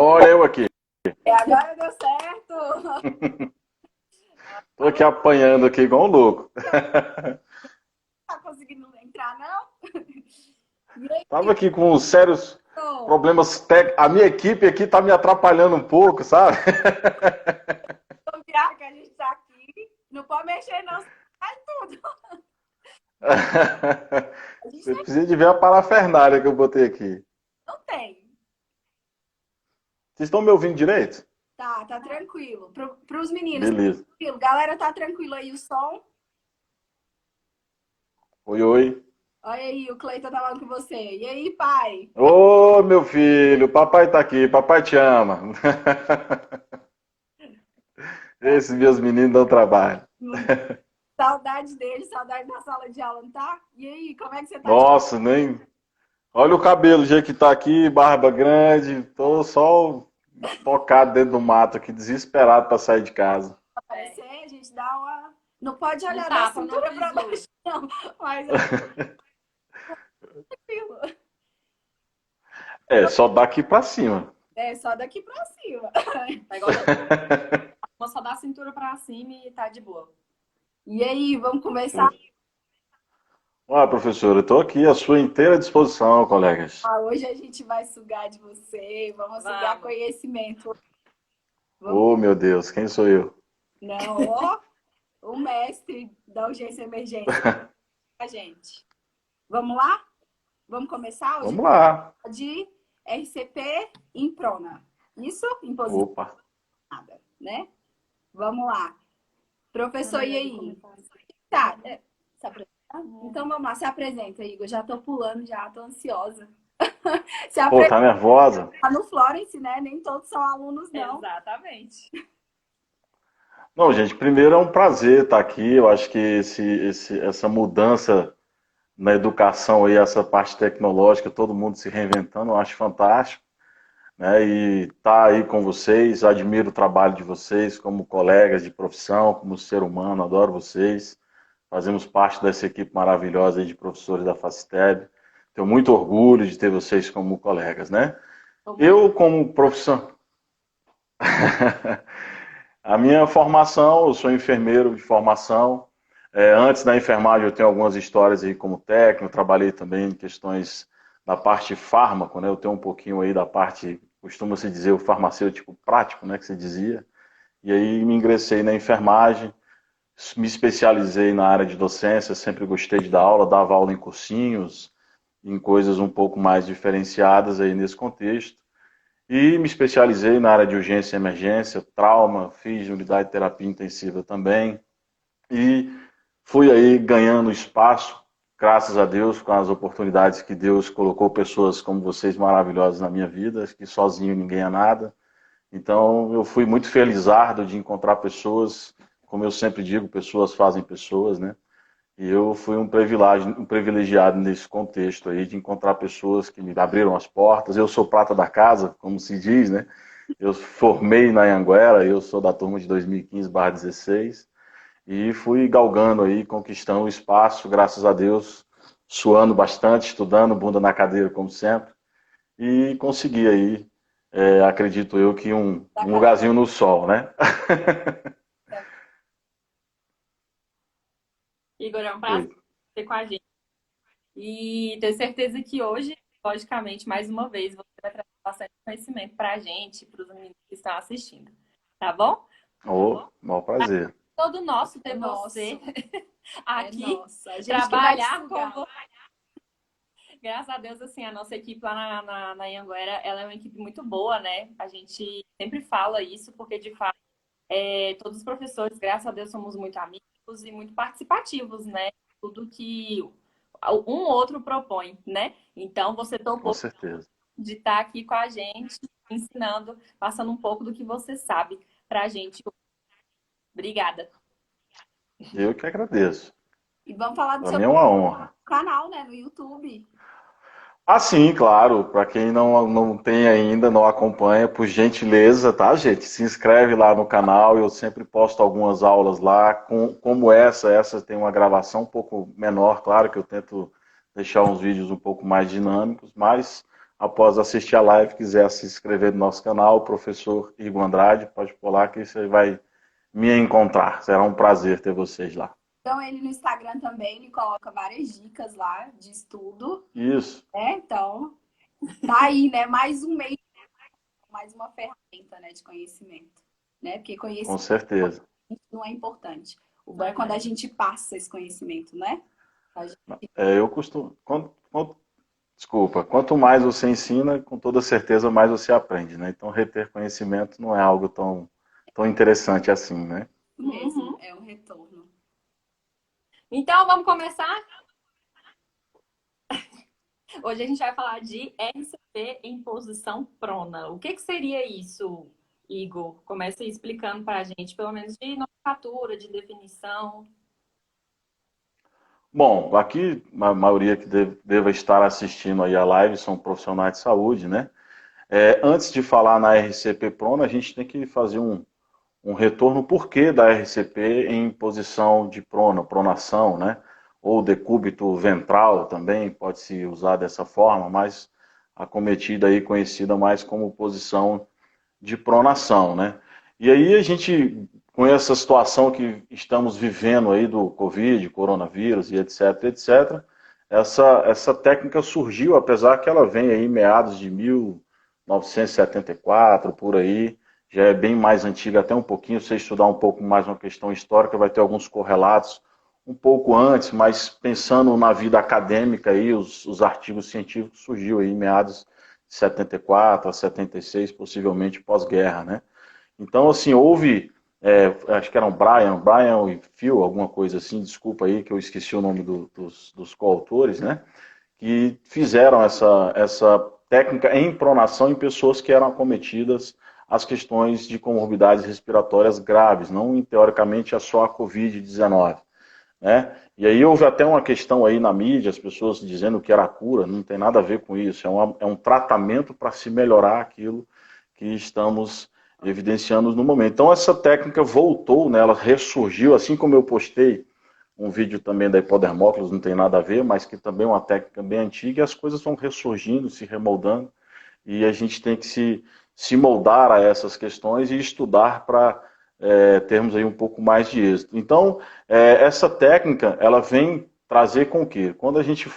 Olha eu aqui. Agora deu certo. Tô aqui apanhando aqui igual um louco. Tá conseguindo entrar, não? E aí, Tava aqui com sérios Vitor? problemas técnicos. A minha equipe aqui tá me atrapalhando um pouco, sabe? Vamos virar que a gente tá aqui. Não pode mexer, não. Sai tudo. A gente Você precisa de ver a parafernália que eu botei aqui. não tem. Vocês estão me ouvindo direito? Tá tranquilo. Pros meninos, tá Beleza. tranquilo. Galera, tá tranquilo aí o som? Oi, oi. Olha aí, o Cleiton tá falando com você. E aí, pai? Ô, meu filho, papai tá aqui, papai te ama. Esses meus meninos dão trabalho. Saudade dele, saudade da sala de aula, não tá? E aí, como é que você tá? Nossa, nem. Olha o cabelo, o jeito que tá aqui, barba grande. Tô só focado dentro do mato aqui, desesperado para sair de casa. Aparecer, a gente dá uma. Não pode Um olhar da tapa no cintura pra bizu. baixo, não. Mas tranquilo. É, só daqui para cima. É só daqui pra cima. Tá igual uma só dá a cintura pra cima e tá de boa. E aí, vamos conversar? Olá, professora, estou aqui à sua inteira disposição, colegas. Hoje a gente vai sugar de você, vamos sugar Vamos. conhecimento. Vamos... Oh, meu Deus, quem sou eu? Não, ó, o mestre da urgência e emergência a gente. Vamos lá? Vamos começar? Hoje Vamos lá. de RCP em prona. Isso? Imposição, Opa. né? Vamos lá. Professor, e aí? Começar. Tá, se apresenta? Então vamos lá, se apresenta, Igor. Já tô pulando, já tô ansiosa. Se Pô, apresenta tá nervosa? no Florence, né? Nem todos são alunos, não. Exatamente. Não, gente, primeiro é um prazer estar aqui. Eu acho que essa mudança na educação aí, essa parte tecnológica, todo mundo se reinventando, eu acho fantástico, né? E estar aí com vocês, admiro o trabalho de vocês como colegas de profissão, como ser humano, adoro vocês. Fazemos parte dessa equipe maravilhosa aí de professores da Faciteb. Tenho muito orgulho de ter vocês como colegas, né? Eu, como profissão. A minha formação, eu sou enfermeiro de formação. Antes da enfermagem, eu tenho algumas histórias aí como técnico. Trabalhei também em questões da parte fármaco, né? Eu tenho um pouquinho aí da parte, costuma-se dizer, o farmacêutico prático, né? Que se dizia. E aí me ingressei na enfermagem. Me especializei na área de docência, sempre gostei de dar aula, dava aula em cursinhos, em coisas um pouco mais diferenciadas aí nesse contexto. E me especializei na área de urgência e emergência, trauma, fiz unidade de terapia intensiva também. E fui aí ganhando espaço, graças a Deus, com as oportunidades que Deus colocou pessoas como vocês maravilhosas na minha vida, que sozinho ninguém é nada. Então, eu fui muito felizardo de encontrar pessoas, como eu sempre digo, pessoas fazem pessoas, né? E eu fui um privilegiado nesse contexto aí, de encontrar pessoas que me abriram as portas. Eu sou prata da casa, como se diz, né? Eu formei na Anhanguera, eu sou da turma de 2015/16, e fui galgando aí, conquistando o espaço, graças a Deus, suando bastante, estudando, bunda na cadeira, como sempre, e consegui aí, acredito eu, que um lugarzinho no sol, né? Igor, é um Oi. prazer ter com a gente. E tenho certeza que hoje, logicamente, mais uma vez, você vai trazer bastante conhecimento para a gente, para os meninos que estão assistindo. Tá bom? Oh, maior prazer. Todo nosso ter Nosso. você É aqui, nossa. A gente que vai te trabalhar com sugar. você. Graças a Deus, assim, a nossa equipe lá na Anhanguera, ela é uma equipe muito boa, né? A gente sempre fala isso, porque de fato, todos os professores, graças a Deus, somos muito amigos e muito participativos, né? Tudo que um outro propõe, né? Então, você Com topou certeza. de estar aqui com a gente, ensinando, passando um pouco do que você sabe pra gente. Obrigada. Eu que agradeço. E vamos falar do Para seu mim é uma honra. canal, né? No YouTube. Ah, sim, claro. Para quem não tem ainda, não acompanha, por gentileza, tá, gente? Se inscreve lá no canal. Eu sempre posto algumas aulas lá, como essa. Essa tem uma gravação um pouco menor, claro que eu tento deixar uns vídeos um pouco mais dinâmicos, mas após assistir a live, quiser se inscrever no nosso canal, o professor Igor Andrade, pode pular que você vai me encontrar. Será um prazer ter vocês lá. Então, ele no Instagram também, ele coloca várias dicas lá de estudo. Isso. Então, tá aí, né? Mais um meio, mais uma ferramenta, né, de conhecimento. Né? Porque conhecimento Com certeza. não é importante. O bom é quando a gente passa esse conhecimento, né? Eu costumo... Desculpa, quanto mais você ensina, com toda certeza mais você aprende, né? Então, reter conhecimento não é algo tão interessante assim, né? Mesmo, é um retorno. Então, vamos começar? Hoje a gente vai falar de RCP em posição prona. O que seria isso, Igor? Começa explicando para a gente, pelo menos de nomenclatura, de definição. Bom, aqui a maioria que deva estar assistindo aí a live são profissionais de saúde, né? Antes de falar na RCP prona, a gente tem que fazer um retorno porquê da RCP em posição de pronação, né? Ou decúbito ventral também pode se usar dessa forma, mas acometida aí conhecida mais como posição de pronação, né? E aí a gente, com essa situação que estamos vivendo aí do Covid, coronavírus e etc, etc, essa técnica surgiu, apesar que ela vem aí meados de 1974, por aí, já é bem mais antiga, até um pouquinho, se você estudar um pouco mais uma questão histórica, vai ter alguns correlatos um pouco antes, mas pensando na vida acadêmica aí, os artigos científicos surgiu aí em meados de 74 a 76, possivelmente pós-guerra, né? Então, assim, houve, acho que eram Brian e Phil, alguma coisa assim, desculpa aí que eu esqueci o nome dos coautores, né? Que fizeram essa técnica em pronação em pessoas que eram acometidas as questões de comorbidades respiratórias graves, não teoricamente é só a Covid-19. Né? E aí houve até uma questão aí na mídia, as pessoas dizendo que era cura, não tem nada a ver com isso, é um tratamento para se melhorar aquilo que estamos evidenciando no momento. Então essa técnica voltou, né? Ela ressurgiu, assim como eu postei um vídeo também da hipodermóclise, não tem nada a ver, mas que também é uma técnica bem antiga, e as coisas vão ressurgindo, se remoldando, e a gente tem que se moldar a essas questões e estudar para termos aí um pouco mais de êxito. Então, essa técnica, ela vem trazer com o quê? Quando a gente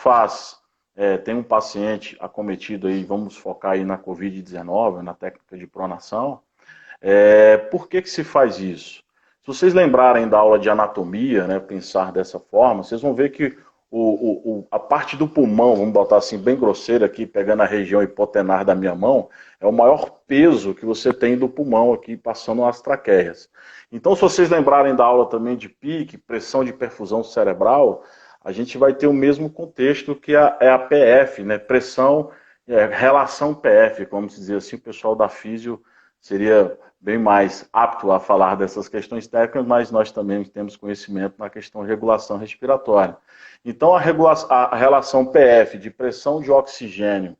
tem um paciente acometido aí, vamos focar aí na Covid-19, na técnica de pronação, por que se faz isso? Se vocês lembrarem da aula de anatomia, né, pensar dessa forma, vocês vão ver que a parte do pulmão, vamos botar assim bem grosseiro aqui, pegando a região hipotenar da minha mão, é o maior peso que você tem do pulmão aqui, passando as traqueias. Então, se vocês lembrarem da aula também de PIC, pressão de perfusão cerebral, a gente vai ter o mesmo contexto que é a PF, né, pressão, relação PF, como se diz assim, o pessoal da físio seria bem mais apto a falar dessas questões técnicas, mas nós também temos conhecimento na questão de regulação respiratória. Então, a relação PF de pressão de oxigênio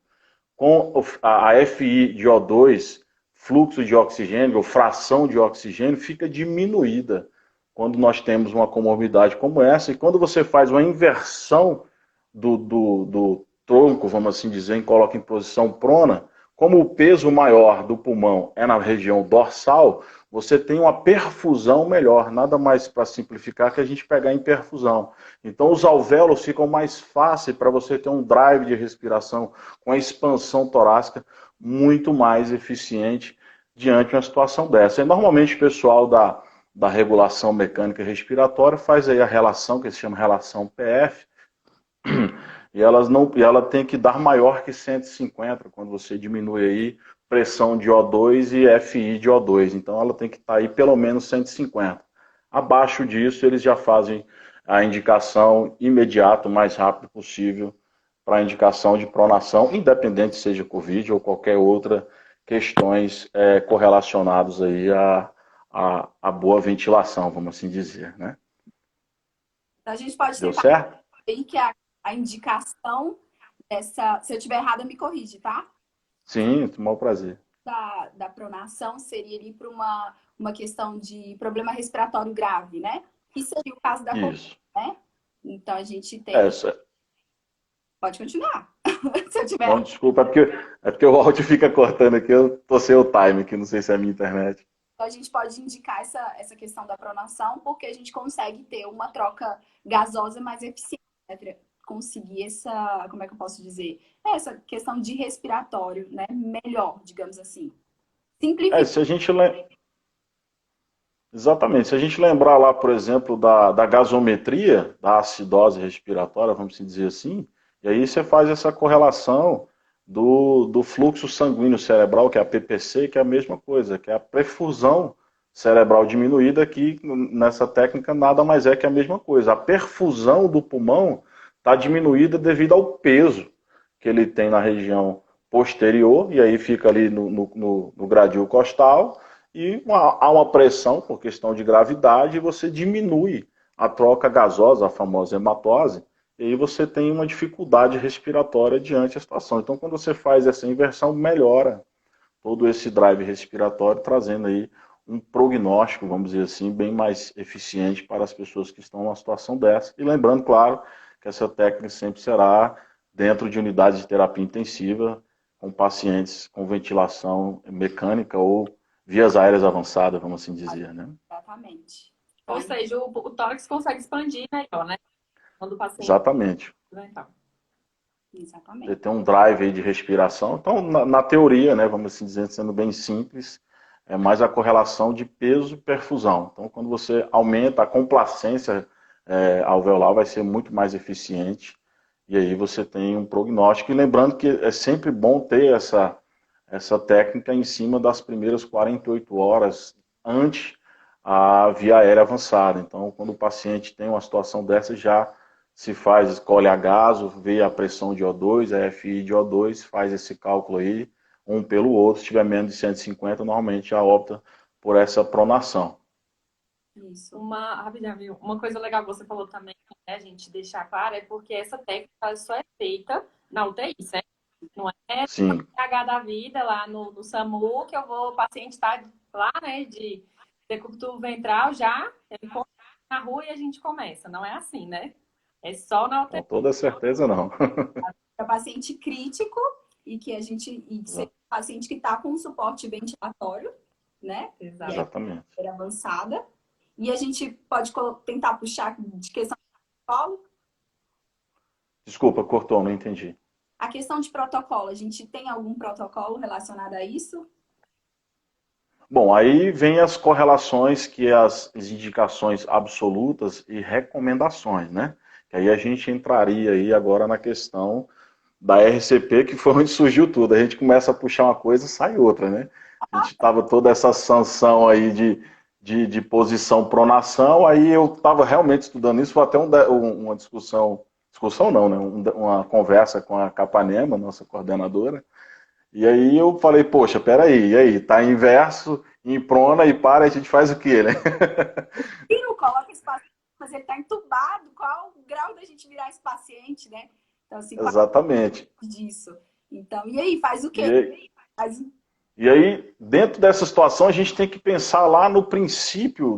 com a FI de O2, fluxo de oxigênio, ou fração de oxigênio, fica diminuída quando nós temos uma comorbidade como essa. E quando você faz uma inversão do tronco, vamos assim dizer, e coloca em posição prona, como o peso maior do pulmão é na região dorsal, você tem uma perfusão melhor, nada mais para simplificar que a gente pegar em perfusão. Então os alvéolos ficam mais fáceis para você ter um drive de respiração com a expansão torácica muito mais eficiente diante de uma situação dessa. E normalmente o pessoal da regulação mecânica respiratória faz aí a relação, que se chama relação PF, e ela tem que dar maior que 150 quando você diminui aí pressão de O2 e FI de O2. Então ela tem que estar aí pelo menos 150. Abaixo disso eles já fazem a indicação imediata, o mais rápido possível, para a indicação de pronação, independente seja Covid ou qualquer outra questões correlacionadas aí à boa ventilação, vamos assim dizer, né? A gente pode Deu tentar certo? aí que a indicação dessa, se eu estiver errada, me corrige, tá? Sim, com o maior prazer. Da pronação seria ali para uma questão de problema respiratório grave, né? Que seria o caso da Covid, Isso. né? Então a gente tem. Essa. Pode continuar. Se eu tiver... Não, desculpa, é porque o áudio fica cortando aqui, eu tô sem o time aqui, não sei se é a minha internet. A gente pode indicar essa questão da pronação, porque a gente consegue ter uma troca gasosa mais eficiente, né? Conseguir essa, como é que eu posso dizer? Essa questão de respiratório, né? Melhor, digamos assim. Simplificar. Se a gente Exatamente. Se a gente lembrar lá, por exemplo, da gasometria, da acidose respiratória, vamos dizer assim, e aí você faz essa correlação do fluxo sanguíneo cerebral, que é a PPC, que é a mesma coisa, que é a perfusão cerebral diminuída, que nessa técnica nada mais é que a mesma coisa. A perfusão do pulmão está diminuída devido ao peso que ele tem na região posterior, e aí fica ali no gradil costal, e há uma pressão por questão de gravidade, e você diminui a troca gasosa, a famosa hematose, e aí você tem uma dificuldade respiratória diante da situação. Então, quando você faz essa inversão, melhora todo esse drive respiratório, trazendo aí um prognóstico, vamos dizer assim, bem mais eficiente para as pessoas que estão numa situação dessa. E lembrando, claro, que essa técnica sempre será dentro de unidades de terapia intensiva, com pacientes com ventilação mecânica ou vias aéreas avançadas, vamos assim dizer, né? Exatamente. Ou seja, o tórax consegue expandir melhor, né? Quando o paciente... Exatamente. Então. Exatamente. Tem um drive aí de respiração. Então, na teoria, né, vamos assim dizer, sendo bem simples, é mais a correlação de peso e perfusão. Então, quando você aumenta a complacência alveolar, vai ser muito mais eficiente. E aí você tem um prognóstico. E lembrando que é sempre bom ter essa técnica em cima das primeiras 48 horas antes a via aérea avançada. Então, quando o paciente tem uma situação dessa, já se faz, escolhe a gaso, vê a pressão de O2, a FI de O2, faz esse cálculo aí, um pelo outro. Se tiver menos de 150, normalmente já opta por essa pronação. Isso. Rapidinho, uma coisa legal que você falou também, né, a gente deixar claro, é porque essa técnica só é feita na UTI, certo? Não é Sim. pagar da vida lá no SAMU, que o paciente está lá, né, de decúbito ventral já, ele corre na rua e a gente começa. Não é assim, né? É só na UTI. Com toda certeza não. É paciente crítico e que a gente paciente que está com suporte ventilatório, né? Exato. Exatamente. E avançada. E a gente pode tentar puxar de questão de protocolo. Desculpa, cortou, não entendi. A questão de protocolo, a gente tem algum protocolo relacionado a isso? Bom, aí vem as correlações, que é as indicações absolutas e recomendações, né? Que aí a gente entraria aí agora na questão da RCP, que foi onde surgiu tudo. A gente começa a puxar uma coisa, sai outra, né? A gente estava toda essa sanção aí de posição pronação, aí eu estava realmente estudando isso, foi até uma discussão não, né? Uma conversa com a Capanema, nossa coordenadora, e aí eu falei, poxa, peraí, e aí, tá inverso, em prona e para, a gente faz o quê, né? E não coloca esse paciente, mas ele está entubado, qual o grau da gente virar esse paciente, né? Então, assim, Exatamente. Disso. Então, e aí, faz o quê? E aí, dentro dessa situação, a gente tem que pensar lá no princípio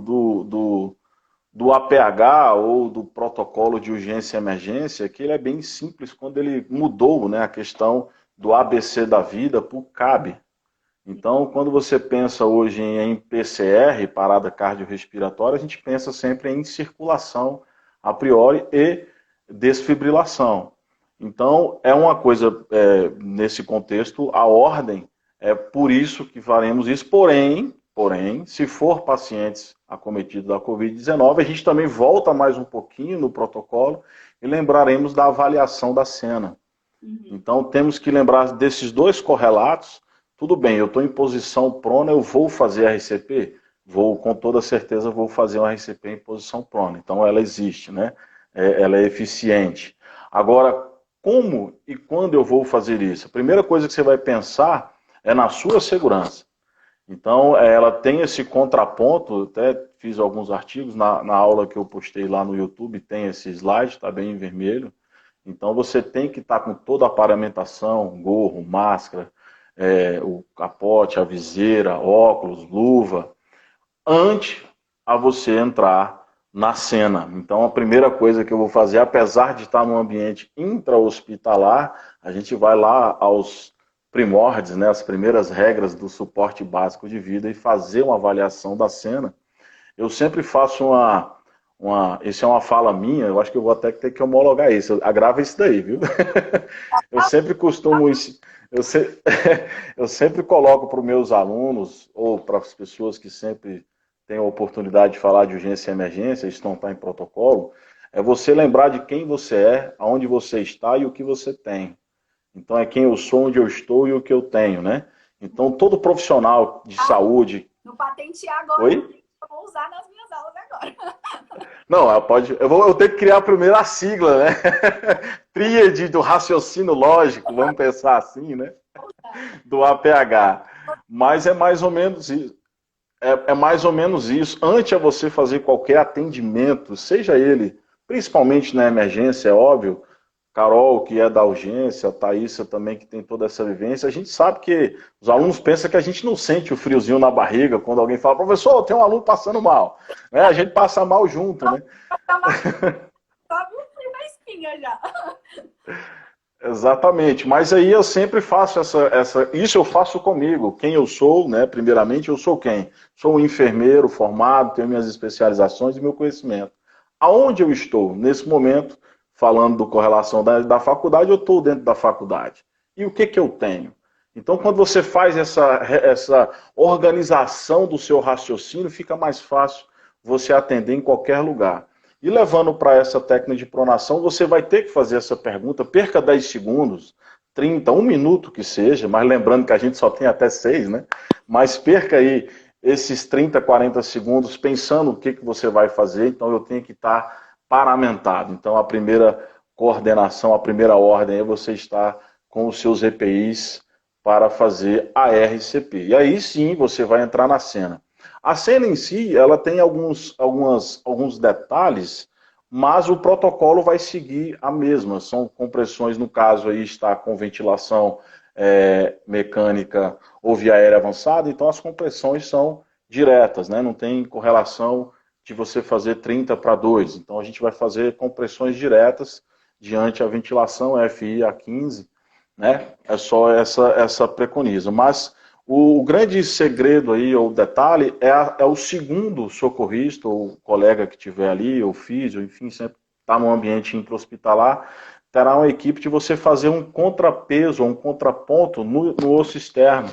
do APH ou do protocolo de urgência e emergência, que ele é bem simples quando ele mudou, né, a questão do ABC da vida para o CAB. Então, quando você pensa hoje em PCR, parada cardiorrespiratória, a gente pensa sempre em circulação a priori e desfibrilação. Então, é uma coisa, nesse contexto, a ordem, é por isso que faremos isso, porém, se for pacientes acometidos da Covid-19, a gente também volta mais um pouquinho no protocolo e lembraremos da avaliação da cena. Então, temos que lembrar desses dois correlatos. Tudo bem, eu estou em posição prona, eu vou fazer a RCP? Vou, com toda certeza, vou fazer uma RCP em posição prona. Então, ela existe, né? Ela é eficiente. Agora, como e quando eu vou fazer isso? A primeira coisa que você vai pensar é na sua segurança. Então, ela tem esse contraponto, até fiz alguns artigos, na aula que eu postei lá no YouTube, tem esse slide, está bem em vermelho. Então, você tem que estar com toda a paramentação, gorro, máscara, o capote, a viseira, óculos, luva, antes a você entrar na cena. Então, a primeira coisa que eu vou fazer, apesar de estar num ambiente intra-hospitalar, a gente vai lá aos primórdios, né, as primeiras regras do suporte básico de vida e fazer uma avaliação da cena. Eu sempre faço isso é uma fala minha, eu acho que eu vou até ter que homologar isso. Agrava isso daí, viu? Eu sempre costumo, eu, se, eu sempre coloco para os meus alunos, ou para as pessoas que sempre têm a oportunidade de falar de urgência e emergência, isso não está em protocolo, é você lembrar de quem você é, aonde você está e o que você tem. Então é quem eu sou, onde eu estou e o que eu tenho, né? Então todo profissional de saúde... No patentear agora, Oi? eu vou usar nas minhas aulas agora. Não, eu tenho que criar primeiro a sigla, né? Tríade do raciocínio lógico, vamos pensar assim, né? Do APH. Mas é mais ou menos isso. É mais ou menos isso. Antes de você fazer qualquer atendimento, seja ele, principalmente na emergência, é óbvio, Carol, que é da urgência, a Thaísa também, que tem toda essa vivência, a gente sabe que os alunos pensam que a gente não sente o friozinho na barriga quando alguém fala, professor, tem um aluno passando mal. Né? A gente passa mal junto, né? Sabe um frio na espinha já. Exatamente, mas aí eu sempre faço isso eu faço comigo, quem eu sou, né? Primeiramente, eu sou quem? Sou um enfermeiro formado, tenho minhas especializações e meu conhecimento. Aonde eu estou? Nesse momento, falando do correlação da faculdade, eu estou dentro da faculdade. E o que eu tenho? Então, quando você faz essa organização do seu raciocínio, fica mais fácil você atender em qualquer lugar. E levando para essa técnica de pronação, você vai ter que fazer essa pergunta, perca 10 segundos, 30, 1 minuto que seja, mas lembrando que a gente só tem até 6, né? Mas perca aí esses 30, 40 segundos pensando o que você vai fazer, então eu tenho que estar paramentado. Então a primeira coordenação, a primeira ordem é você estar com os seus EPIs para fazer a RCP. E aí sim você vai entrar na cena. A cena em si, ela tem alguns detalhes, mas o protocolo vai seguir a mesma. São compressões, no caso aí está com ventilação mecânica ou via aérea avançada, então as compressões são diretas, né? Não tem correlação de você fazer 30 para 2. Então a gente vai fazer compressões diretas diante a ventilação FI a 15, né? É só essa preconiza. Mas o grande segredo aí, ou detalhe, é o segundo socorrista, ou colega que tiver ali, ou físio, enfim, sempre está no ambiente intra-hospitalar, terá uma equipe de você fazer um contrapeso, um contraponto no osso externo,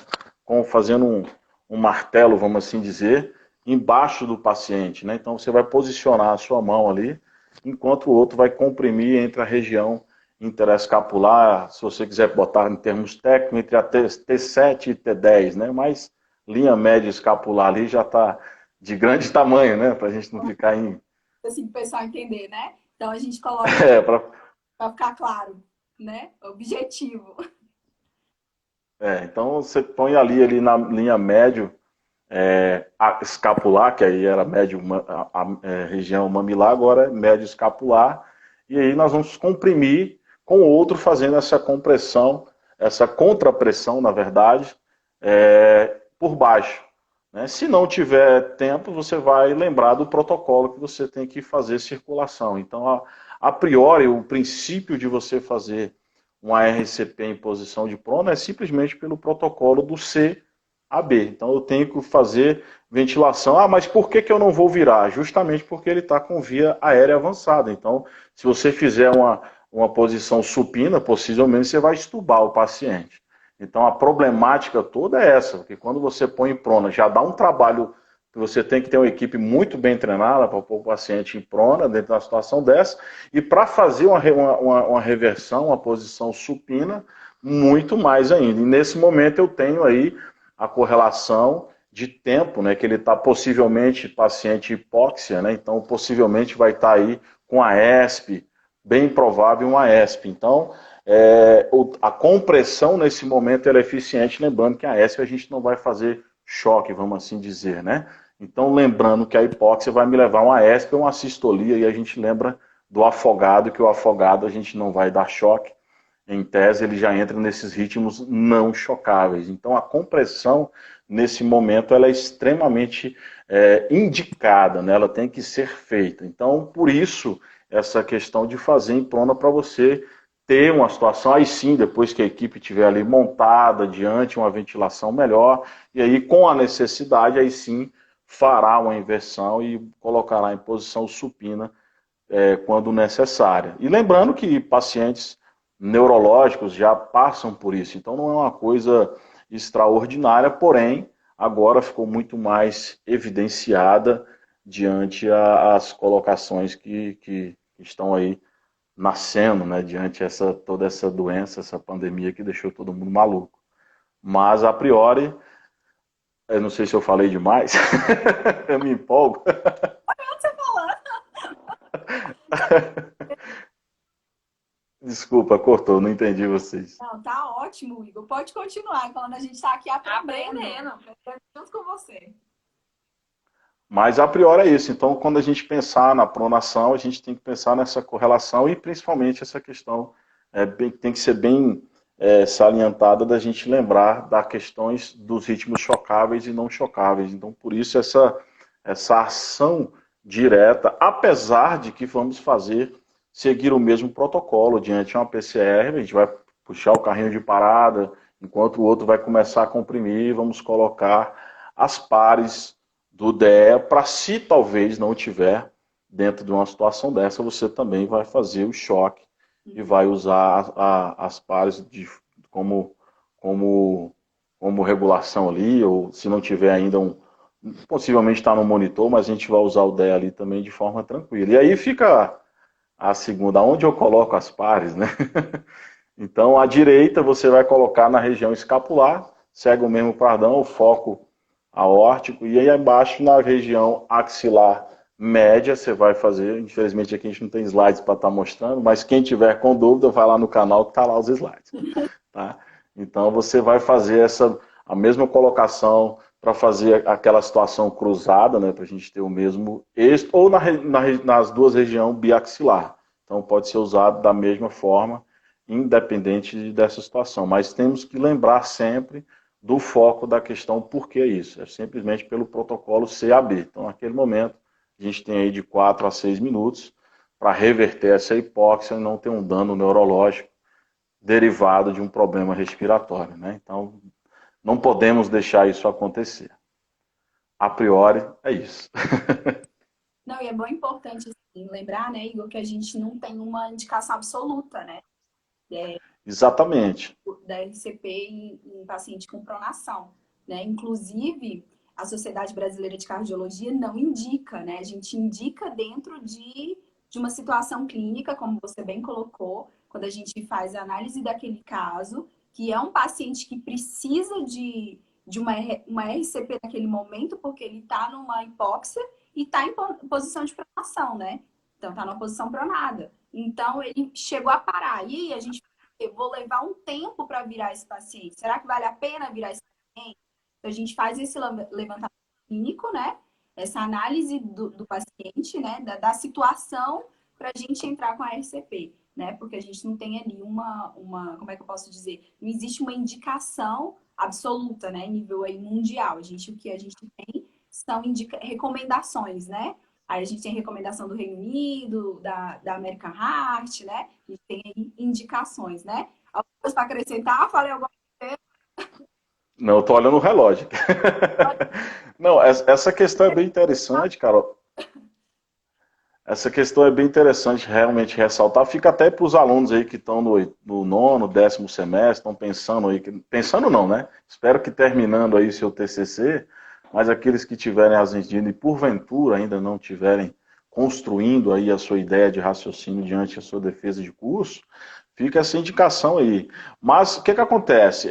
fazendo um martelo, vamos assim dizer, embaixo do paciente, né? Então você vai posicionar a sua mão ali, enquanto o outro vai comprimir entre a região interescapular, se você quiser botar em termos técnicos, entre a T7 e T10, né? Mas linha média escapular ali já está de grande tamanho, né? Para a gente não ficar em... Assim, o pessoal entender, né? Então a gente coloca para ficar claro, né? Objetivo. Então você põe ali na linha médio escapular, que aí era médio, região mamilar, agora é médio escapular, e aí nós vamos comprimir com o outro fazendo essa compressão, essa contrapressão, na verdade, por baixo. Né? Se não tiver tempo, você vai lembrar do protocolo que você tem que fazer circulação. Então, a priori, o princípio de você fazer uma RCP em posição de prona é simplesmente pelo protocolo do CAB. Então, eu tenho que fazer ventilação. Ah, mas por que eu não vou virar? Justamente porque ele está com via aérea avançada. Então, se você fizer uma posição supina, possivelmente você vai estubar o paciente. Então a problemática toda é essa, porque quando você põe em prona, já dá um trabalho que você tem que ter uma equipe muito bem treinada para pôr o paciente em prona dentro de uma situação dessa, e para fazer uma reversão, uma posição supina, muito mais ainda. E nesse momento eu tenho aí a correlação de tempo, né, que ele está possivelmente paciente hipóxia, né, então possivelmente vai estar aí com a ESP, bem provável uma ESP. Então, a compressão nesse momento ela é eficiente, lembrando que a ESP a gente não vai fazer choque, vamos assim dizer, né? Então, lembrando que a hipóxia vai me levar a uma ESP ou uma sistolia, e a gente lembra do afogado, que o afogado a gente não vai dar choque, em tese, ele já entra nesses ritmos não chocáveis. Então, a compressão, nesse momento, ela é extremamente indicada, né? Ela tem que ser feita. Então, por isso, essa questão de fazer em prona para você ter uma situação, aí sim, depois que a equipe estiver ali montada, diante uma ventilação melhor, e aí, com a necessidade, aí sim, fará uma inversão e colocará em posição supina quando necessária. E lembrando que pacientes neurológicos já passam por isso, então não é uma coisa extraordinária, porém, agora ficou muito mais evidenciada diante as colocações que estão aí nascendo, né, diante toda essa doença, essa pandemia que deixou todo mundo maluco. Mas, a priori, eu não sei se eu falei demais, eu me empolgo. Você falando? Desculpa, cortou, não entendi vocês. Não, tá ótimo, Igor. Pode continuar falando, a gente está aqui aprendendo junto com você. Mas a priori é isso. Então, quando a gente pensar na pronação, a gente tem que pensar nessa correlação e principalmente essa questão tem que ser bem salientada da gente lembrar das questões dos ritmos chocáveis e não chocáveis. Então, por isso essa ação direta, apesar de que vamos seguir o mesmo protocolo diante de uma PCR, a gente vai puxar o carrinho de parada, enquanto o outro vai começar a comprimir, vamos colocar as pares do DEA para, se talvez não tiver dentro de uma situação dessa, você também vai fazer o choque e vai usar as pares como regulação ali, ou se não tiver ainda possivelmente está no monitor, mas a gente vai usar o DEA ali também de forma tranquila. E aí fica a segunda, onde eu coloco as pares, né? Então, à direita você vai colocar na região escapular, segue o mesmo padrão, o foco aórtico, e aí embaixo na região axilar média você vai fazer, infelizmente aqui a gente não tem slides para estar mostrando, mas quem tiver com dúvida vai lá no canal que está lá os slides. Tá? Então você vai fazer a mesma colocação para fazer aquela situação cruzada, né, para a gente ter o mesmo êxito, ou nas duas regiões biaxilar. Então pode ser usado da mesma forma, independente dessa situação. Mas temos que lembrar sempre do foco da questão, por que isso? É simplesmente pelo protocolo CAB. Então, naquele momento, a gente tem aí de 4 a 6 minutos para reverter essa hipóxia e não ter um dano neurológico derivado de um problema respiratório, né? Então, não podemos deixar isso acontecer. A priori, é isso. Não, e é bom importante assim, lembrar, né, Igor, que a gente não tem uma indicação absoluta, né? Exatamente. Da RCP em paciente com pronação, né? Inclusive, a Sociedade Brasileira de Cardiologia não indica, né? A gente indica dentro de uma situação clínica, como você bem colocou, quando a gente faz a análise daquele caso, que é um paciente que precisa de uma RCP naquele momento, porque ele está numa hipóxia e está em posição de pronação, né? Então, está numa posição pronada. Então, ele chegou a parar. E a gente eu vou levar um tempo para virar esse paciente. Será que vale a pena virar esse paciente? Então, a gente faz esse levantamento clínico, né? Essa análise do paciente, né? Da situação para a gente entrar com a RCP, né? Porque a gente não tem ali como é que eu posso dizer? Não existe uma indicação absoluta, né? Nível aí mundial. O que a gente tem são recomendações, né? Aí a gente tem recomendação do Reino Unido, da American Heart, né? A gente tem aí indicações, né? Alguma coisa para acrescentar? Falei alguma coisa? Não, eu tô olhando o relógio. Não, essa questão é bem interessante, Carol. Essa questão é bem interessante realmente ressaltar. Fica até para os alunos aí que estão no nono, 10º semestre, estão pensando aí, pensando não, né? Espero que terminando aí seu TCC, mas aqueles que tiverem assistindo e porventura ainda não tiverem construindo aí a sua ideia de raciocínio diante da sua defesa de curso, fica essa indicação aí. Mas o que acontece?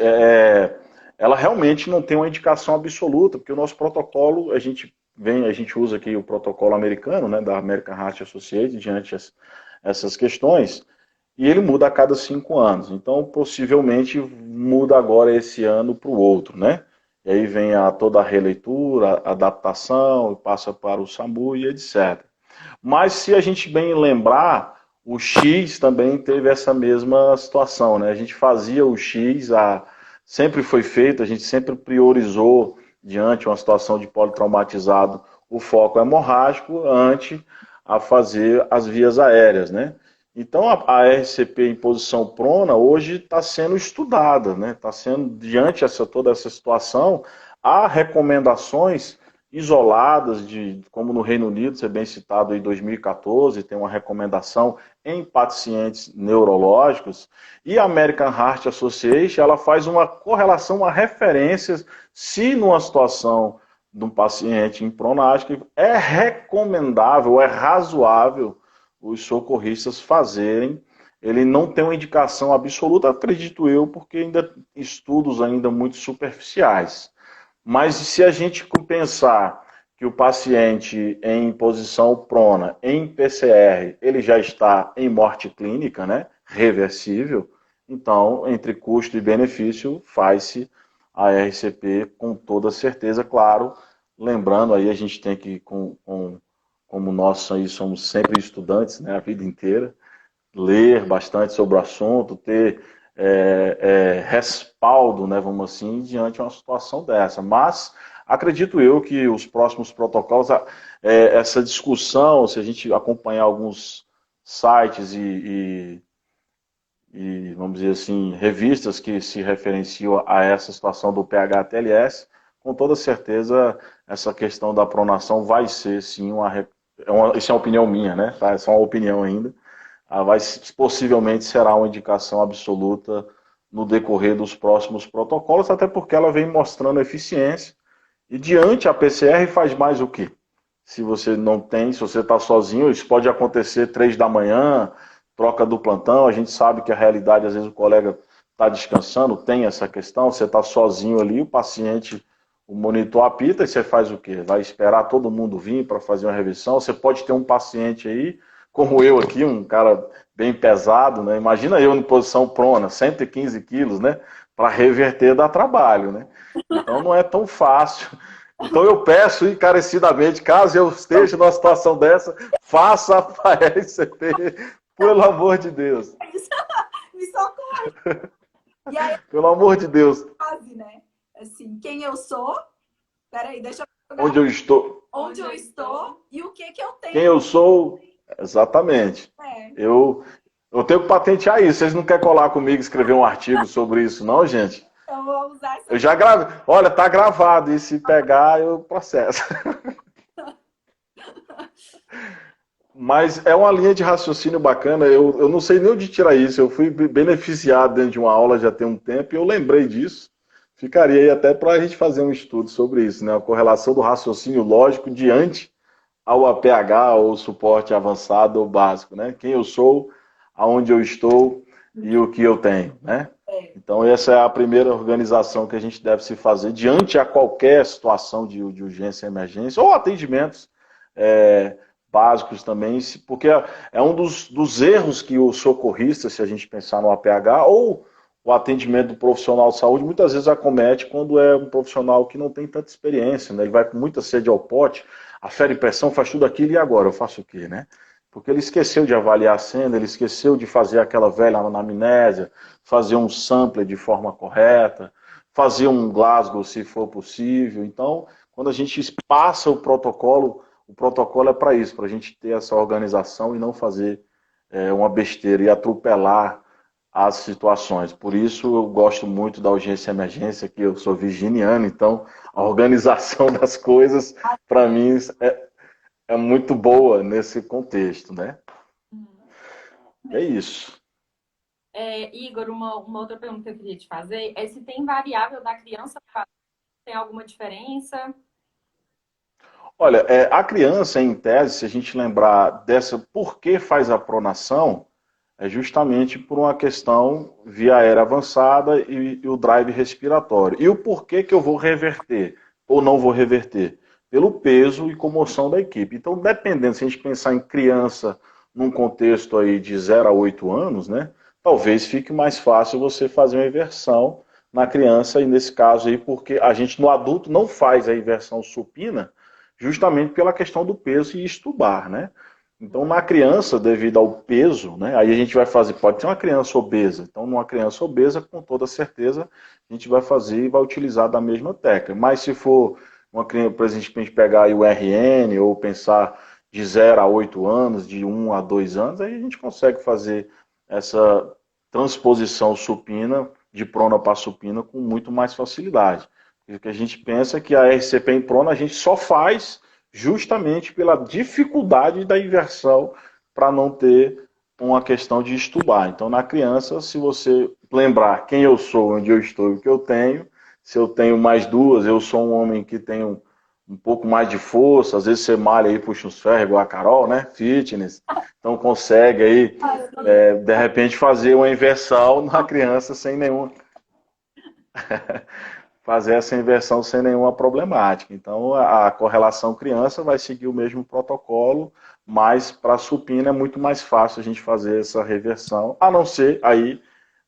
Ela realmente não tem uma indicação absoluta, porque o nosso protocolo, a gente usa aqui o protocolo americano, né, da American Heart Association, diante essas questões, e ele muda a cada 5 anos. Então, possivelmente, muda agora esse ano para o outro, né? E aí vem toda a releitura, a adaptação, e passa para o SAMU e etc. Mas se a gente bem lembrar, O X também teve essa mesma situação, né? A gente fazia o X, sempre foi feito, a gente sempre priorizou, diante de uma situação de politraumatizado, o foco hemorrágico, ante a fazer as vias aéreas, né? Então, a RCP em posição prona hoje está sendo estudada, né? Está sendo, diante de toda essa situação, há recomendações isoladas, como no Reino Unido, você bem citado em 2014, tem uma recomendação em pacientes neurológicos, e a American Heart Association, ela faz uma correlação a referências, se numa situação de um paciente em pronástico, é recomendável, é razoável os socorristas fazerem. Ele não tem uma indicação absoluta, acredito eu, porque ainda estudos ainda muito superficiais. Mas se a gente pensar que o paciente em posição prona, em PCR, ele já está em morte clínica, né, reversível, então, entre custo e benefício, faz-se a RCP com toda certeza, claro. Lembrando, aí a gente tem que, como nós aí somos sempre estudantes, né, a vida inteira, ler bastante sobre o assunto, ter respaldo, né, vamos assim, diante de uma situação dessa. Mas acredito eu que os próximos protocolos, essa discussão, se a gente acompanhar alguns sites e, vamos dizer assim, revistas que se referenciam a essa situação do PH-TLS, com toda certeza essa questão da pronação vai ser, sim, isso é uma opinião minha, né? Tá? É só uma opinião ainda. Possivelmente será uma indicação absoluta no decorrer dos próximos protocolos, até porque ela vem mostrando eficiência. E diante a PCR faz mais o quê? Se você não tem, se você está sozinho, isso pode acontecer 3 da manhã, troca do plantão, a gente sabe que a realidade, às vezes o colega está descansando, tem essa questão, você está sozinho ali, o paciente, o monitor apita e você faz o quê? Vai esperar todo mundo vir para fazer uma revisão, você pode ter um paciente aí, como eu aqui, um cara bem pesado, né? Imagina eu em posição prona, 115 quilos, né? Para reverter dá trabalho, né? Então não é tão fácil. Então eu peço encarecidamente, caso eu esteja numa situação dessa, faça a RCP, pelo amor de Deus. Me socorre. E aí, Pelo amor de Deus. quase, né? Assim, quem eu sou? Peraí, deixa eu jogar. Onde eu estou? Onde eu estou e o que eu tenho. Quem eu sou? Exatamente. Eu tenho que patentear isso. Vocês não querem colar comigo e escrever um artigo sobre isso, não, gente? Eu vou usar essa. Eu já gravei. Olha, tá gravado. E se pegar, eu processo. Mas é uma linha de raciocínio bacana. Eu não sei nem onde tirar isso. Eu fui beneficiado dentro de uma aula já tem um tempo e eu lembrei disso. Ficaria aí até para a gente fazer um estudo sobre isso, né? A correlação do raciocínio lógico diante ao APH, ou suporte avançado ou básico, né? Quem eu sou, aonde eu estou e o que eu tenho, né? Então essa é a primeira organização que a gente deve se fazer diante a qualquer situação de urgência e emergência, ou atendimentos básicos também, porque é um dos erros que o socorrista, se a gente pensar no APH, ou o atendimento do profissional de saúde, muitas vezes acomete quando é um profissional que não tem tanta experiência, né? Ele vai com muita sede ao pote, afere pressão, faz tudo aquilo, e agora? Eu faço o quê, né? Porque ele esqueceu de avaliar a cena, ele esqueceu de fazer aquela velha anamnésia, fazer um sampler de forma correta, fazer um Glasgow se for possível. Então, quando a gente passa o protocolo é para isso, para a gente ter essa organização e não fazer uma besteira e atropelar as situações. Por isso eu gosto muito da urgência e emergência, que eu sou virginiano, então a organização das coisas, para mim, é muito boa nesse contexto, né? É isso. Igor, uma outra pergunta que eu queria te fazer é se tem variável da criança, tem alguma diferença? Olha, a criança, em tese, se a gente lembrar dessa, por que faz a pronação, é justamente por uma questão via aérea avançada e o drive respiratório. E o porquê que eu vou reverter ou não vou reverter? Pelo peso e comoção da equipe. Então, dependendo, se a gente pensar em criança num contexto aí de 0 a 8 anos, né, talvez fique mais fácil você fazer uma inversão na criança, e nesse caso aí, porque a gente no adulto não faz a inversão supina, justamente pela questão do peso e estubar, né? Então, na criança, devido ao peso, né, aí a gente vai fazer, pode ter uma criança obesa. Então, numa criança obesa, com toda certeza, a gente vai fazer e vai utilizar da mesma técnica. Mas se for uma criança, por exemplo, a gente pegar aí o RN, ou pensar de 0 a 8 anos, de 1 a 2 anos, aí a gente consegue fazer essa transposição supina, de prona para supina, com muito mais facilidade. O que a gente pensa é que a RCP em prona a gente só faz justamente pela dificuldade da inversão para não ter uma questão de estubar. Então, na criança, se você lembrar quem eu sou, onde eu estou e o que eu tenho, se eu tenho mais duas, eu sou um homem que tem um pouco mais de força, às vezes você malha aí, puxa uns ferros, igual a Carol, né? Fitness. Então, consegue aí, de repente, fazer uma inversão na criança sem nenhuma... fazer essa inversão sem nenhuma problemática. Então, a correlação criança vai seguir o mesmo protocolo, mas para a supina é muito mais fácil a gente fazer essa reversão, a não ser aí,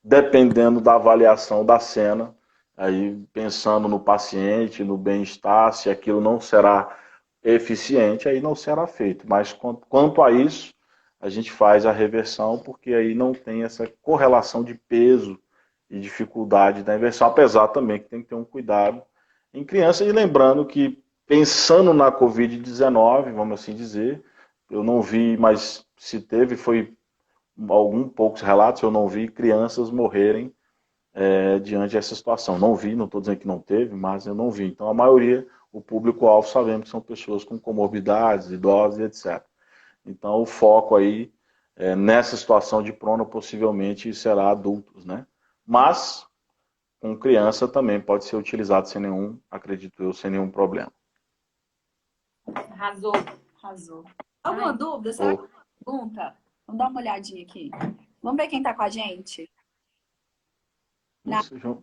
dependendo da avaliação da cena, aí pensando no paciente, no bem-estar, se aquilo não será eficiente, aí não será feito. Mas quanto a isso, a gente faz a reversão, porque aí não tem essa correlação de peso e dificuldade da inversão, apesar também que tem que ter um cuidado em criança. E lembrando que, pensando na Covid-19, vamos assim dizer, eu não vi, mas se teve, foi poucos relatos, eu não vi crianças morrerem diante dessa situação. Não vi, não estou dizendo que não teve, mas eu não vi. Então, a maioria, o público-alvo, sabemos que são pessoas com comorbidades, idosos e etc. Então, o foco aí, nessa situação de prona, possivelmente será adultos, né? Mas, com criança também pode ser utilizado sem nenhum, acredito eu, sem nenhum problema. Arrasou. Arrasou. Alguma dúvida? Será que pergunta? Vamos dar uma olhadinha aqui. Vamos ver quem está com a gente?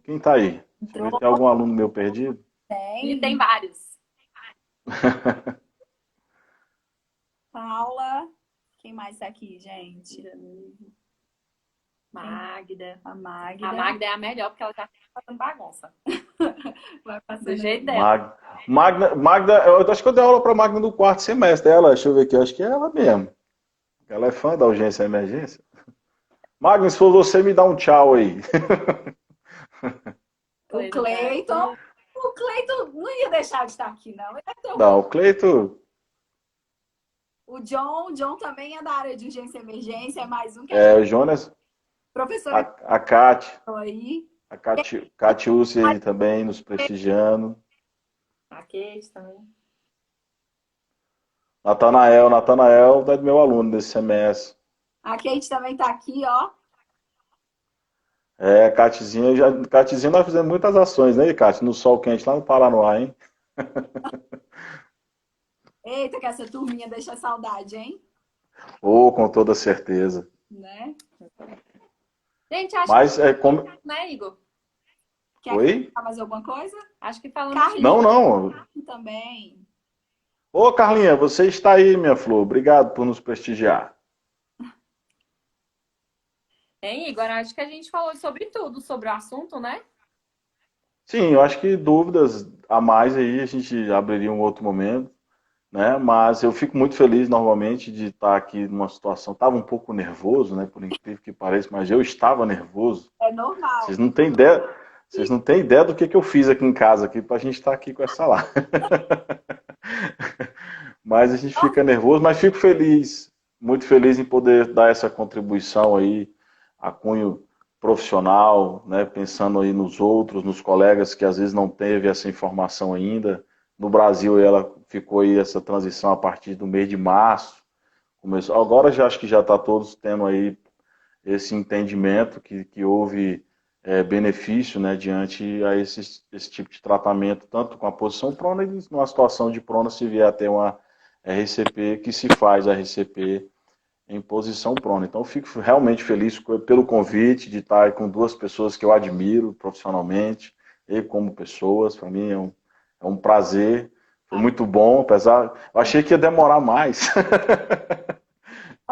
Quem está aí? Tem algum aluno meu perdido? Tem vários. Paula. Quem mais está aqui, gente? Magda. A Magda. A Magda é a melhor, porque ela já está fazendo bagunça. Vai passando Do jeito dela. Magda, eu acho que eu dei aula para a Magda no 4º semestre. Deixa eu ver aqui, acho que é ela mesmo. Ela é fã da urgência e emergência. Magda, se for você, me dá um tchau aí. O Cleiton. O Cleiton não ia deixar de estar aqui, não. Não, o Cleiton... O John também é da área de urgência e emergência, é mais um que o Jonas... Professora... A Cátia. Aí. A Catiúcia aí também, nos prestigiando. A Kate também. Natanael é do meu aluno desse semestre. A Kate também está aqui, ó. Catizinha, nós fizemos muitas ações, né, Cátia? No sol quente lá no Paranoá, hein? Eita, que essa turminha deixa saudade, hein? Com toda certeza. Né? Gente, acho que... Né, Igor? Oi? Quer fazer alguma coisa? Acho que falando... Não. Também. Ô, Carlinha, você está aí, minha flor. Obrigado por nos prestigiar. Igor, acho que a gente falou sobre tudo, sobre o assunto, né? Sim, eu acho que dúvidas a mais aí a gente abriria um outro momento, né? Mas eu fico muito feliz normalmente de estar aqui numa situação. Estava um pouco nervoso, né? Por incrível que pareça, mas eu estava nervoso. É normal. Vocês não têm ideia do que eu fiz aqui em casa aqui para a gente estar aqui com essa lá. Mas a gente fica nervoso, mas fico feliz, muito feliz em poder dar essa contribuição aí a cunho profissional, né? Pensando aí nos outros, nos colegas que às vezes não teve essa informação ainda. No Brasil ela ficou aí essa transição a partir do mês de março. Agora já acho que já está todos tendo aí esse entendimento que houve benefício, né, diante a esse tipo de tratamento, tanto com a posição prona e numa situação de prona se vier até uma RCP, que se faz a RCP em posição prona. Então, eu fico realmente feliz pelo convite de estar com duas pessoas que eu admiro profissionalmente e como pessoas. Para mim é um prazer. Foi muito bom, apesar... Eu achei que ia demorar mais.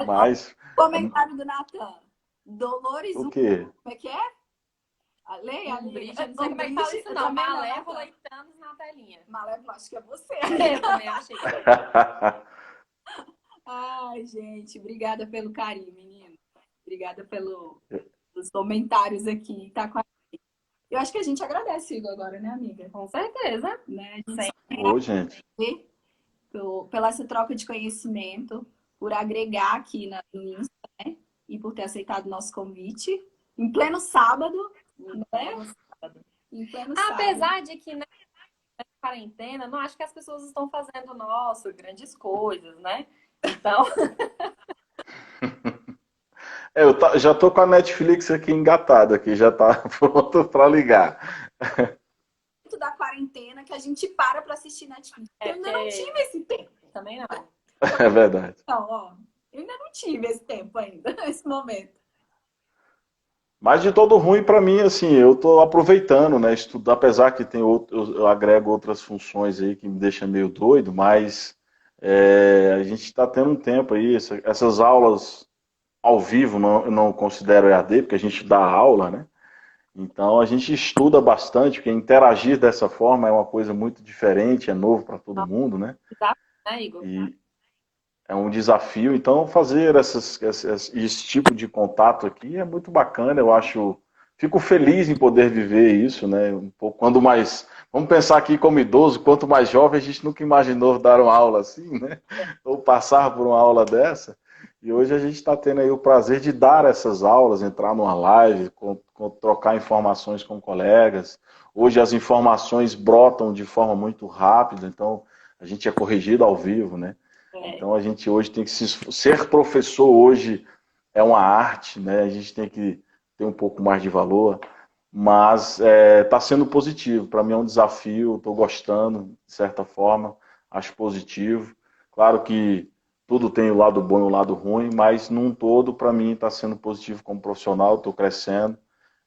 Mas... Comentário do Natan. Dolores... O quê? Como é que é? Leia, não sei como é que fala isso não. Malévola e Thanos na telinha. Malévola, acho que é você. Eu também achei. Ai, Ai, gente, obrigada pelo carinho, menino. Obrigada pelos comentários aqui. Tá com a... Eu acho que a gente agradece, Igor, agora, né, amiga? Com certeza. Né? Ô, gente. Pela essa troca de conhecimento, por agregar aqui no Insta, né? E por ter aceitado o nosso convite. Em pleno sábado, né? Em pleno sábado. Apesar de que, né, na quarentena, não acho que as pessoas estão fazendo, nossa, grandes coisas, né? Então... Já tô com a Netflix aqui engatada, aqui já tá pronto para ligar. Da quarentena que a gente para assistir Netflix. Eu ainda não tive esse tempo. Também não. É verdade. Então, ó, eu ainda não tive esse tempo ainda, nesse momento. Mas de todo ruim para mim, assim, eu tô aproveitando, né, estudar, apesar que tem eu agrego outras funções aí que me deixa meio doido, mas a gente está tendo um tempo aí, essas aulas ao vivo, eu não considero EAD, porque a gente dá aula, né? Então a gente estuda bastante, porque interagir dessa forma é uma coisa muito diferente, é novo para todo mundo, né? Exato, né, Igor? E é um desafio, então fazer esse tipo de contato aqui é muito bacana, eu acho, fico feliz em poder viver isso, né? Um pouco, quando mais, vamos pensar aqui como idoso, quanto mais jovem a gente nunca imaginou dar uma aula assim, né? Ou passar por uma aula dessa. E hoje a gente está tendo aí o prazer de dar essas aulas, entrar numa live, trocar informações com colegas. Hoje as informações brotam de forma muito rápida, então a gente é corrigido ao vivo, né? Então a gente hoje tem que ser professor hoje é uma arte, né? A gente tem que ter um pouco mais de valor, mas está sendo positivo. Para mim é um desafio, estou gostando de certa forma, acho positivo. Claro que tudo tem o lado bom e o lado ruim, mas num todo, para mim, está sendo positivo como profissional, estou crescendo.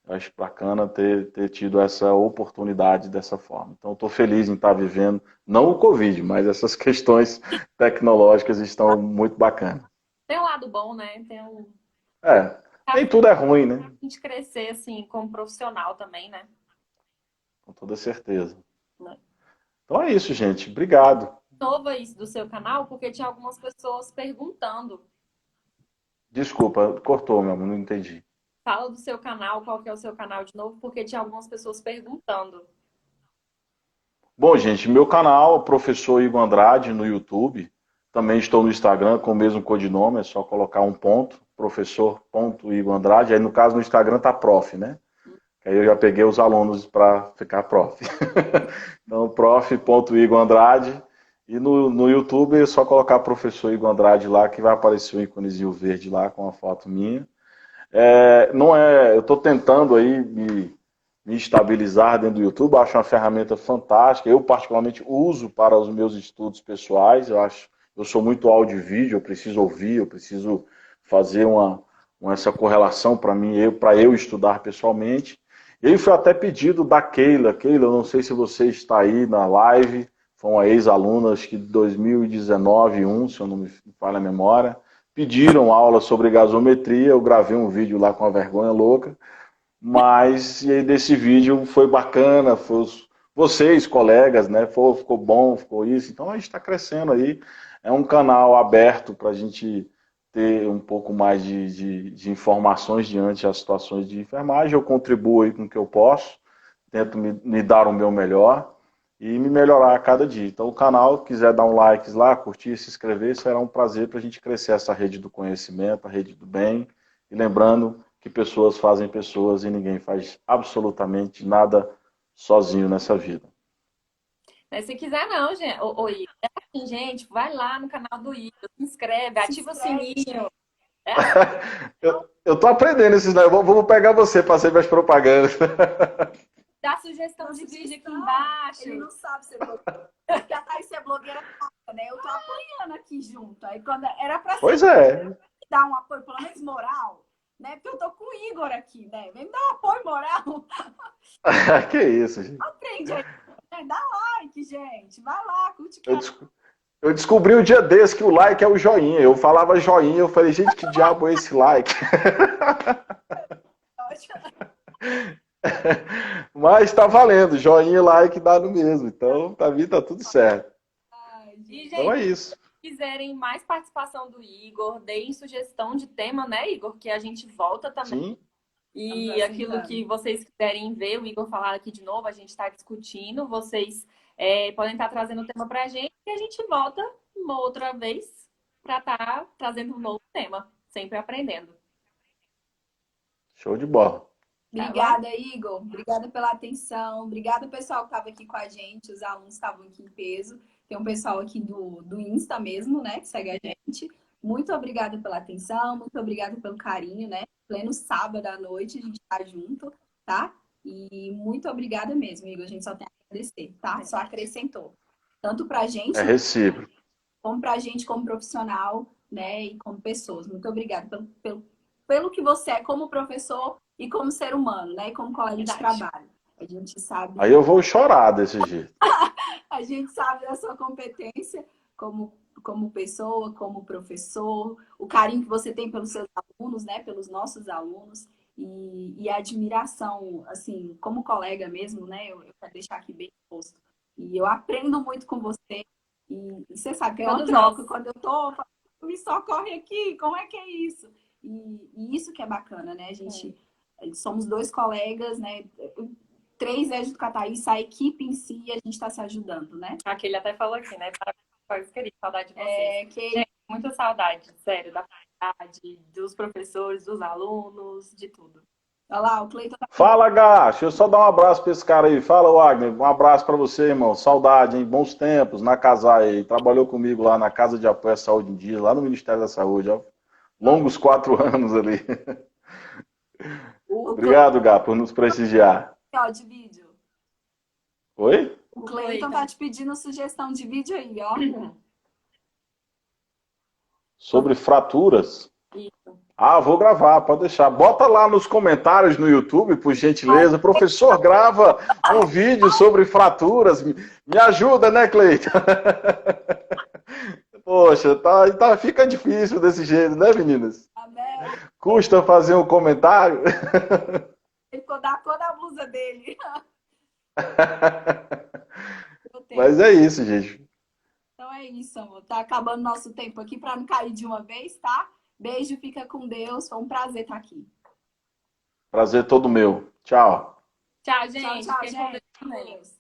Eu acho bacana ter tido essa oportunidade dessa forma. Então, estou feliz em estar vivendo, não o Covid, mas essas questões tecnológicas estão muito bacanas. Tem um lado bom, né? Nem tudo é ruim, né? A gente crescer, assim, como profissional também, né? Com toda certeza. Então é isso, gente. Obrigado. Novo isso do seu canal, porque tinha algumas pessoas perguntando. Desculpa, cortou, meu amor, não entendi. Fala do seu canal, qual que é o seu canal de novo, porque tinha algumas pessoas perguntando. Bom, gente, meu canal é Professor Igor Andrade no YouTube. Também estou no Instagram com o mesmo codinome, é só colocar um ponto, professor.igor Andrade. Aí no caso no Instagram tá prof, né? Aí eu já peguei os alunos para ficar prof. Então, prof.igor Andrade. E no YouTube é só colocar Professor Igor Andrade lá, que vai aparecer o íconezinho verde lá com a foto minha. Eu estou tentando aí me estabilizar dentro do YouTube, acho uma ferramenta fantástica. Eu particularmente uso para os meus estudos pessoais. Eu sou muito áudio e vídeo, eu preciso ouvir, eu preciso fazer essa correlação para eu estudar pessoalmente. E aí foi até pedido da Keila. Keila, eu não sei se você está aí na live. Foi uma ex-aluna, acho que de 2019, se eu não me falha a memória. Pediram aula sobre gasometria, eu gravei um vídeo lá com a vergonha louca, mas e aí desse vídeo foi bacana, vocês, colegas, né, ficou bom, ficou isso, então a gente está crescendo aí, é um canal aberto para a gente ter um pouco mais de informações diante das situações de enfermagem, eu contribuo aí com o que eu posso, tento me dar o meu melhor, e me melhorar a cada dia. Então o canal, quiser dar um like lá, curtir, se inscrever, será um prazer para a gente crescer essa rede do conhecimento, a rede do bem. E lembrando que pessoas fazem pessoas e ninguém faz absolutamente nada sozinho nessa vida. Se quiser não, gente, assim, gente, vai lá no canal do Igor, se inscreve, ativa o sininho. Eu tô aprendendo esses negócios, vamos pegar você para ser minhas propagandas. Dá sugestão de vídeo aqui embaixo. Ele não sabe ser blogueira. Porque a Thaís é blogueira, né? Eu tô apoiando aqui junto. Aí quando era pra dar um apoio, pelo menos moral, né? Porque eu tô com o Igor aqui, né? Vem me dar um apoio moral. Que isso, gente. Aprende aí. Né? Dá like, gente. Vai lá, curte. Eu descobri um dia desse que o like é o joinha. Eu falava joinha, eu falei, gente, que diabo é esse like? Mas tá valendo, joinha e like dá no mesmo. Então, tá tudo certo. E, gente, então é isso. quiserem mais participação do Igor, deem sugestão de tema, né, Igor? Que a gente volta também. Sim, E aquilo que vocês quiserem ver, o Igor falar aqui de novo, a gente está discutindo, vocês podem estar trazendo o tema para a gente e a gente volta uma outra vez para estar trazendo um novo tema, sempre aprendendo. show de bola. Obrigada, Igor. Obrigada pela atenção. Obrigada, pessoal que estava aqui com a gente. Os alunos estavam aqui em peso. Tem um pessoal aqui do Insta mesmo, né? Que segue a gente. Muito obrigada pela atenção. Muito obrigada pelo carinho, né? Pleno sábado à noite, a gente tá junto, tá? E muito obrigada mesmo, Igor. A gente só tem a agradecer, tá? Só acrescentou. Tanto pra gente, É recíproco. como pra gente, como profissional, né? E como pessoas. Muito obrigada pelo que você é como professor e como ser humano, né? E como colega de trabalho. A gente sabe. Aí eu vou chorar desse jeito. A gente sabe da sua competência como pessoa, como professor, o carinho que você tem pelos seus alunos, né? Pelos nossos alunos. E a admiração, assim, como colega mesmo, né? Eu quero deixar aqui bem exposto. E eu aprendo muito com você. E você sabe que é uma troca. Quando eu tô, me socorre aqui, como é que é isso? E isso que é bacana, né? A gente somos dois colegas, né? 3 é de Cataí, a equipe em si, a gente está se ajudando, né? Aquele até falou aqui, né? Parabéns, querido, saudade de vocês. Que... Gente, muita saudade, sério, da faculdade, dos professores, dos alunos, de tudo. Olha lá, o Cleiton tá... Fala, Gá, deixa eu só dar um abraço para esse cara aí. Fala, Wagner, um abraço para você, irmão. Saudade, hein? Bons tempos na Casai aí. Trabalhou comigo lá na Casa de Apoio à Saúde em Dia, lá no Ministério da Saúde, ó. Longos 4 anos ali. Obrigado, Gá, por nos prestigiar. De vídeo. Oi? O Cleiton tá te pedindo sugestão de vídeo aí, ó. Sobre fraturas? Isso. Ah, vou gravar, pode deixar. Bota lá nos comentários no YouTube, por gentileza. Professor, grava um vídeo sobre fraturas. Me ajuda, né, Cleiton? Poxa, fica difícil desse jeito, né, meninas? Amém. Custa fazer um comentário? Ele ficou da cor da blusa dele. Mas é isso, gente. Então é isso, amor. Tá acabando nosso tempo aqui para não cair de uma vez, tá? Beijo, fica com Deus. Foi um prazer estar aqui. Prazer todo meu. Tchau. Tchau, gente. Tchau, gente. Com Deus.